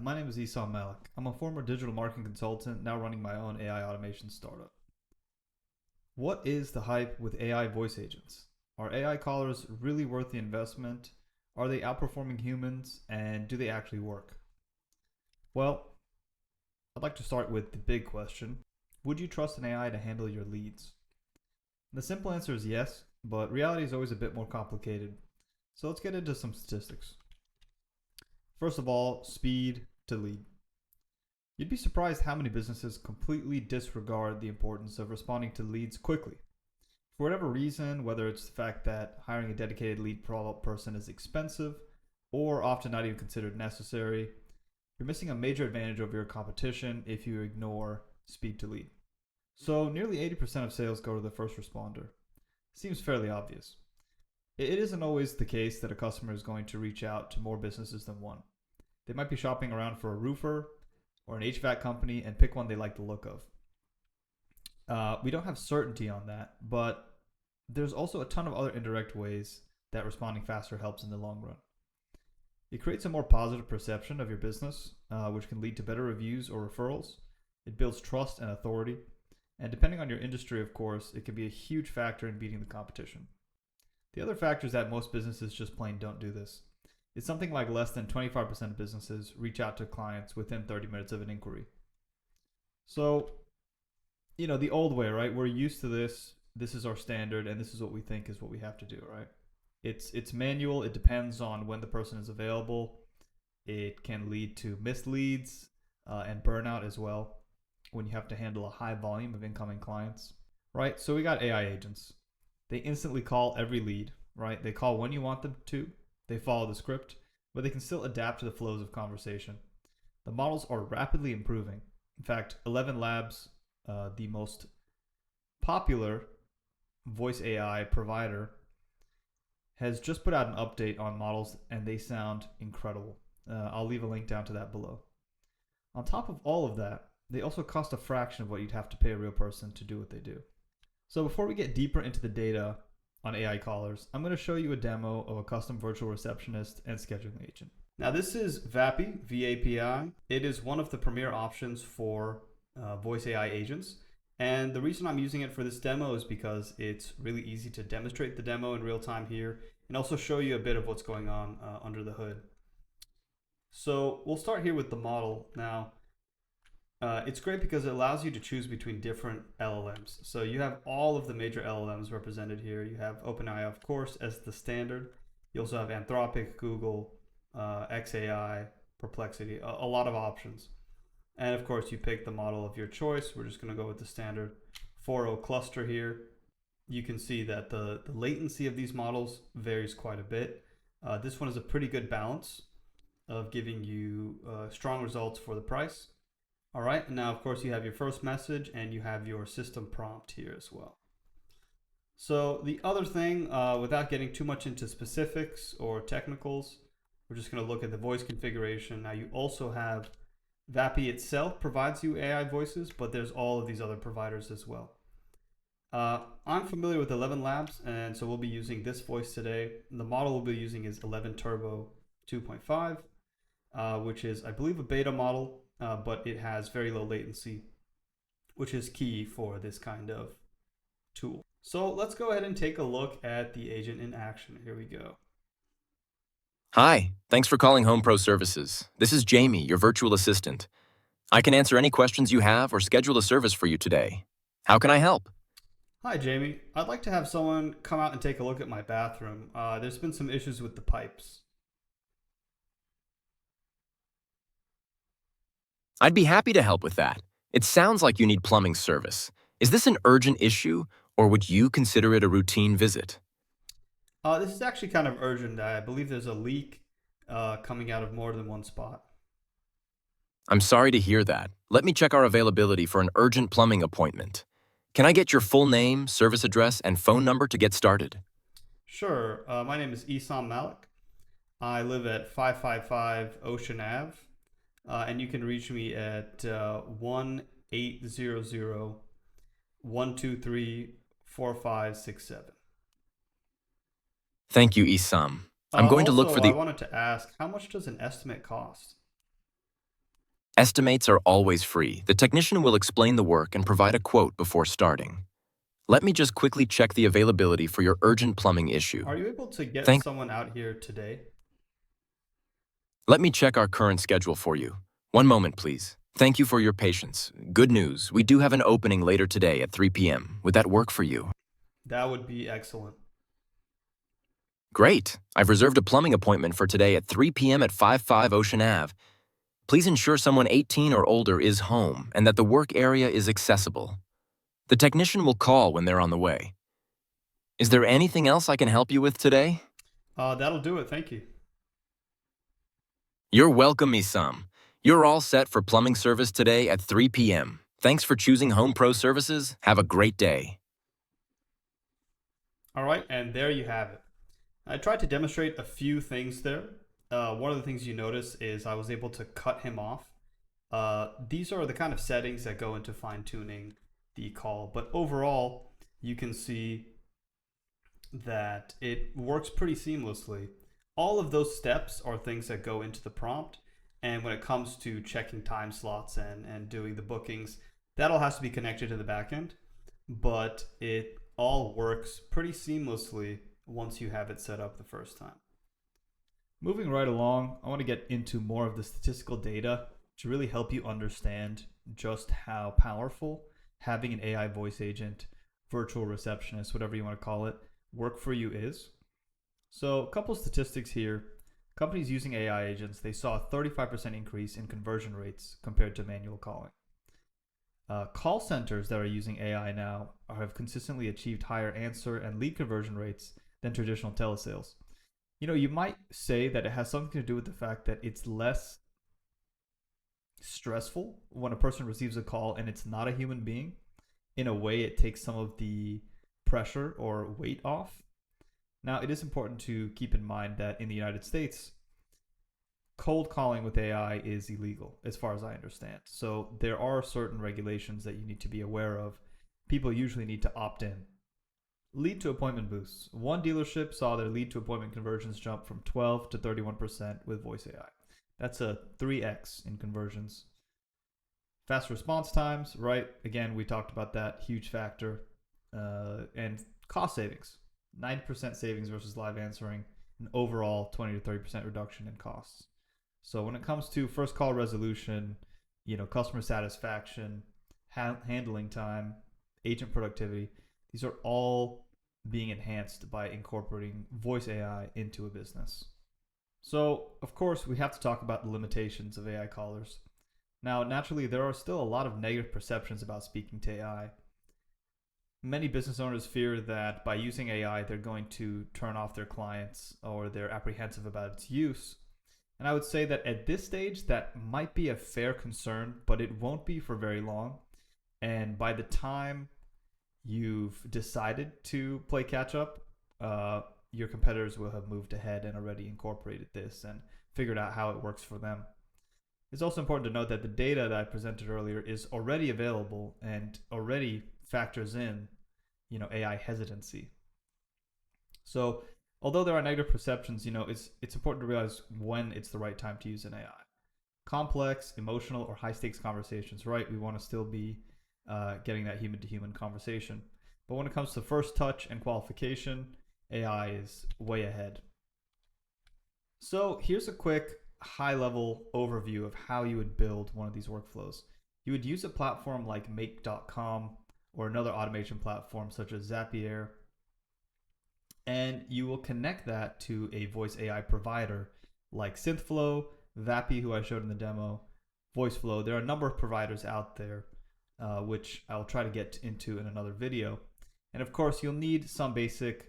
My name is Esahm Malik. I'm a former digital marketing consultant now running my own AI automation startup. What is the hype with AI voice agents? Are AI callers really worth the investment? Are they outperforming humans? And do they actually work? Well, I'd like to start with the big question. Would you trust an AI to handle your leads? The simple answer is yes, but reality is always a bit more complicated. So let's get into some statistics. First of all, speed to lead. You'd be surprised how many businesses completely disregard the importance of responding to leads quickly. For whatever reason, whether it's the fact that hiring a dedicated lead person is expensive or often not even considered necessary, you're missing a major advantage over your competition if you ignore speed to lead. So, nearly 80% of sales go to the first responder. Seems fairly obvious. It isn't always the case that a customer is going to reach out to more businesses than one. They might be shopping around for a roofer or an HVAC company and pick one they like the look of. We don't have certainty on that, but there's also a ton of other indirect ways that responding faster helps in the long run. It creates a more positive perception of your business, which can lead to better reviews or referrals. It builds trust and authority. And depending on your industry, of course, it can be a huge factor in beating the competition. The other factor is that most businesses just plain don't do this. It's something like less than 25% of businesses reach out to clients within 30 minutes of an inquiry. So, the old way, right? We're used to this. This is our standard, and this is what we think is what we have to do, right? It's manual. It depends on when the person is available. It can lead to misleads and burnout as well when you have to handle a high volume of incoming clients, right? So we got AI agents. They instantly call every lead, right? They call when you want them to. They follow the script, but they can still adapt to the flows of conversation. The models are rapidly improving. In fact, 11 Labs, the most popular voice AI provider, has just put out an update on models and they sound incredible. I'll leave a link down to that below. On top of all of that, they also cost a fraction of what you'd have to pay a real person to do what they do. So before we get deeper into the data on AI callers, I'm going to show you a demo of a custom virtual receptionist and scheduling agent. Now this is VAPI, VAPI. It is one of the premier options for voice AI agents. And the reason I'm using it for this demo is because it's really easy to demonstrate the demo in real time here and also show you a bit of what's going on under the hood. So we'll start here with the model. Now, it's great because it allows you to choose between different LLMs. So you have all of the major LLMs represented here. You have OpenAI, of course, as the standard. You also have Anthropic, Google, XAI, Perplexity, a lot of options. And of course, you pick the model of your choice. We're just going to go with the standard 4.0 cluster here. You can see that the latency of these models varies quite a bit. This one is a pretty good balance of giving you strong results for the price. All right, and now of course you have your first message and you have your system prompt here as well. So the other thing, without getting too much into specifics or technicals, we're just going to look at the voice configuration. Now you also have VAPI itself provides you AI voices, but there's all of these other providers as well. I'm familiar with 11 Labs, and so we'll be using this voice today. The model we'll be using is 11 Turbo 2.5, which is, I believe, a beta model, but it has very low latency, which is key for this kind of tool. So let's go ahead and take a look at the agent in action. Here we go. Hi, thanks for calling Home Pro Services. This is Jamie, your virtual assistant. I can answer any questions you have or schedule a service for you today. How can I help? Hi, Jamie. I'd like to have someone come out and take a look at my bathroom. There's been some issues with the pipes. I'd be happy to help with that. It sounds like you need plumbing service. Is this an urgent issue, or would you consider it a routine visit? This is actually kind of urgent. I believe there's a leak coming out of more than one spot. I'm sorry to hear that. Let me check our availability for an urgent plumbing appointment. Can I get your full name, service address, and phone number to get started? Sure. My name is Esahm Malik. I live at 555 Ocean Ave, and you can reach me at 1-800-123-4567. Thank you, Esahm. I'm going to look Also, for I the... wanted to ask, how much does an estimate cost? Estimates are always free. The technician will explain the work and provide a quote before starting. Let me just quickly check the availability for your urgent plumbing issue. Are you able to get Thank. someone out here today? Let me check our current schedule for you. One moment, please. Thank you for your patience. Good news, we do have an opening later today at 3 p.m. Would that work for you? That would be excellent. Great. I've reserved a plumbing appointment for today at 3 p.m. at 55 Ocean Ave. Please ensure someone 18 or older is home and that the work area is accessible. The technician will call when they're on the way. Is there anything else I can help you with today? That'll do it. Thank you. You're welcome, Esahm. You're all set for plumbing service today at 3 p.m. Thanks for choosing Home Pro Services. Have a great day. All right, and there you have it. I tried to demonstrate a few things there. One of the things you notice is I was able to cut him off. These are the kind of settings that go into fine tuning the call, but overall, you can see that it works pretty seamlessly. All of those steps are things that go into the prompt. And when it comes to checking time slots and doing the bookings, that all has to be connected to the backend. But it all works pretty seamlessly once you have it set up the first time. Moving right along, I want to get into more of the statistical data to really help you understand just how powerful having an AI voice agent, virtual receptionist, whatever you want to call it, work for you is. So a couple of statistics here. Companies using AI agents, they saw a 35% increase in conversion rates compared to manual calling. Call centers that are using AI now have consistently achieved higher answer and lead conversion rates than traditional telesales. You know, you might say that it has something to do with the fact that it's less stressful when a person receives a call and it's not a human being. In a way, it takes some of the pressure or weight off. Now, it is important to keep in mind that in the United States, cold calling with AI is illegal, as far as I understand. So there are certain regulations that you need to be aware of. People usually need to opt in. Lead to appointment boosts. One dealership saw their lead to appointment conversions jump from 12 to 31% with voice AI. That's a 3x in conversions. Fast response times, right? Again, we talked about that, huge factor. And cost savings. 90% savings versus live answering, an overall 20 to 30% reduction in costs. So when it comes to first call resolution, customer satisfaction, handling time, agent productivity, these are all being enhanced by incorporating voice AI into a business. So, of course, we have to talk about the limitations of AI callers. Now, naturally, there are still a lot of negative perceptions about speaking to AI. Many business owners fear that by using AI, they're going to turn off their clients or they're apprehensive about its use. And I would say that at this stage, that might be a fair concern, but it won't be for very long. And by the time you've decided to play catch up, your competitors will have moved ahead and already incorporated this and figured out how it works for them. It's also important to note that the data that I presented earlier is already available and already factors in, AI hesitancy. So although there are negative perceptions, it's important to realize when it's the right time to use an AI. Complex, emotional, or high stakes conversations, right? We want to still be getting that human to human conversation. But when it comes to first touch and qualification, AI is way ahead. So here's a quick high level overview of how you would build one of these workflows. You would use a platform like Make.com or another automation platform such as Zapier, and you will connect that to a voice AI provider like Synthflow, VAPI, who I showed in the demo, VoiceFlow. There are a number of providers out there, which I'll try to get into in another video. And of course, you'll need some basic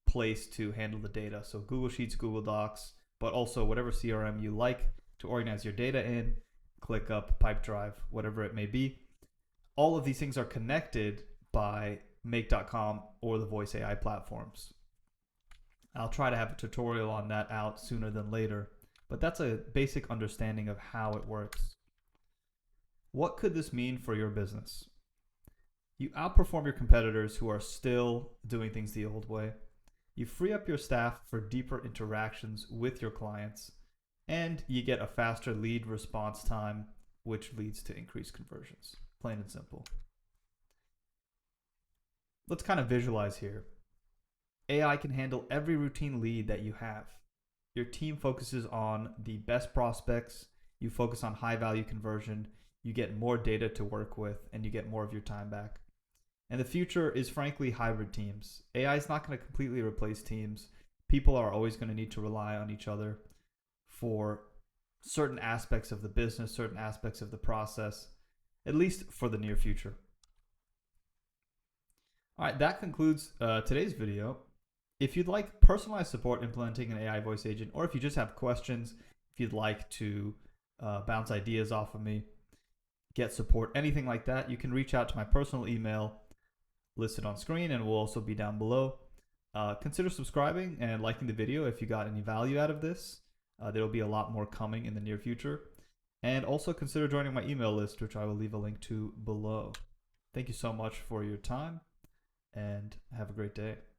place to handle the data. So Google Sheets, Google Docs, but also whatever CRM you like to organize your data in, ClickUp, Pipedrive, whatever it may be. All of these things are connected by Make.com or the voice AI platforms. I'll try to have a tutorial on that out sooner than later, but that's a basic understanding of how it works. What could this mean for your business? You outperform your competitors who are still doing things the old way. You free up your staff for deeper interactions with your clients, and you get a faster lead response time, which leads to increased conversions. Plain and simple. Let's kind of visualize here. AI can handle every routine lead that you have. Your team focuses on the best prospects, you focus on high value conversion, you get more data to work with, and you get more of your time back. And the future is frankly hybrid teams. AI is not going to completely replace teams. People are always going to need to rely on each other for certain aspects of the business, certain aspects of the process, at least for the near future. All right, that concludes today's video. If you'd like personalized support implementing an AI voice agent, or if you just have questions, if you'd like to bounce ideas off of me, get support, anything like that, you can reach out to my personal email listed on screen and will also be down below. Consider subscribing and liking the video if you got any value out of this. There will be a lot more coming in the near future. And also consider joining my email list, which I will leave a link to below. Thank you so much for your time, and have a great day.